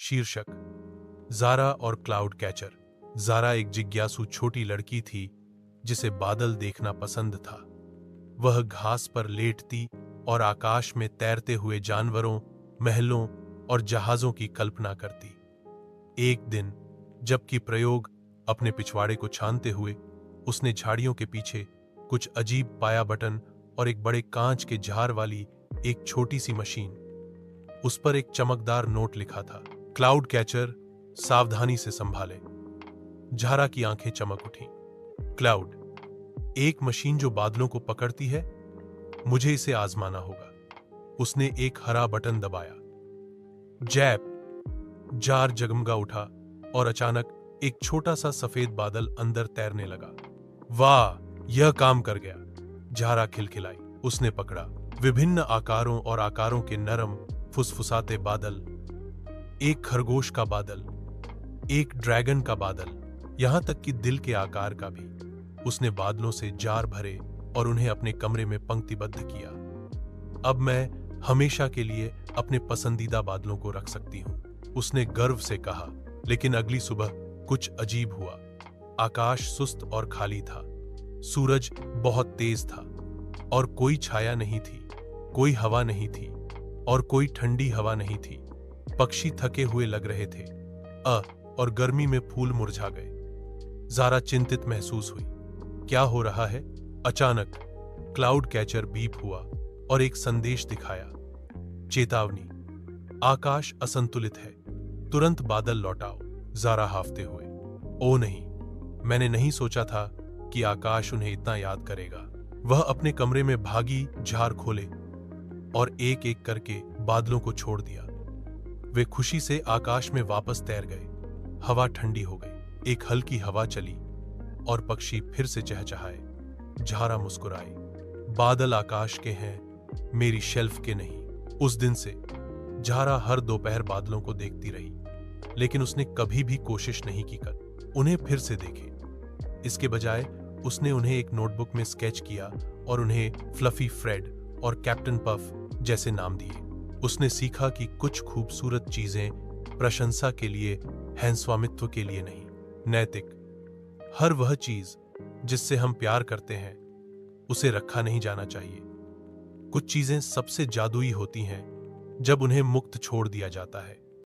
शीर्षक ज़ारा और cloud catcher. Zaara एक जिज्ञासु छोटी लड़की थी जिसे बादल देखना पसंद था। वह घास पर लेटती और आकाश में तैरते हुए जानवरों, महलों और जहाजों की कल्पना करती। एक दिन जबकि प्रयोग अपने पिछवाड़े को छानते हुए उसने झाड़ियों के पीछे कुछ अजीब पाया बटन और एक बड़े कांच के झार वाली एक छोटी सी मशीन। उस पर एक चमकदार नोट लिखा था, क्लाउड कैचर, सावधानी से संभाले। झारा की आंखें चमक उठीं। क्लाउड, एक मशीन जो बादलों को पकड़ती है? मुझे इसे आजमाना होगा। उसने एक हरा बटन दबाया। जैप! जार जगमगा उठा और अचानक एक छोटा सा सफेद बादल अंदर तैरने लगा। वाह, यह काम कर गया! झारा खिलखिलाई। उसने पकड़ा। विभिन्न आकारों और आकारों के नरम फुसफुसाते बादल, एक खरगोश का बादल, एक ड्रैगन का बादल, यहां तक कि दिल के आकार का भी। उसने बादलों से जार भरे और उन्हें अपने कमरे में पंक्तिबद्ध किया। अब मैं हमेशा के लिए अपने पसंदीदा बादलों को रख सकती हूं, उसने गर्व से कहा। लेकिन अगली सुबह कुछ अजीब हुआ। आकाश सुस्त और खाली था। सूरज बहुत तेज था और कोई छाया नहीं थी। कोई हवा नहीं थी और कोई ठंडी हवा नहीं थी। पक्षी थके हुए लग रहे थे और गर्मी में फूल मुरझा गए। ज़ारा चिंतित महसूस हुई। क्या हो रहा है? अचानक क्लाउड कैचर बीप हुआ और एक संदेश दिखाया। चेतावनी, आकाश असंतुलित है, तुरंत बादल लौटाओ। ज़ारा हाफते हुए, ओ नहीं, मैंने नहीं सोचा था कि आकाश उन्हें इतना याद करेगा। वह अपने कमरे में भागी, झार खोले और एक एक करके बादलों को छोड़ दिया। वे खुशी से आकाश में वापस तैर गए। हवा ठंडी हो गई। एक हल्की हवा चली और पक्षी फिर से चहचहाए। झारा मुस्कुराई। बादल आकाश के हैं, मेरी शेल्फ के नहीं। उस दिन से झारा हर दोपहर बादलों को देखती रही, लेकिन उसने कभी भी कोशिश नहीं की कर उन्हें फिर से देखे। इसके बजाय उसने उन्हें एक नोटबुक में स्केच किया और उन्हें फ्लफी फ्रेड और कैप्टन पफ जैसे नाम दिए। उसने सीखा कि कुछ खूबसूरत चीजें प्रशंसा के लिए हैं, स्वामित्व के लिए नहीं। नैतिक, हर वह चीज जिससे हम प्यार करते हैं उसे रखा नहीं जाना चाहिए। कुछ चीजें सबसे जादुई होती हैं जब उन्हें मुक्त छोड़ दिया जाता है।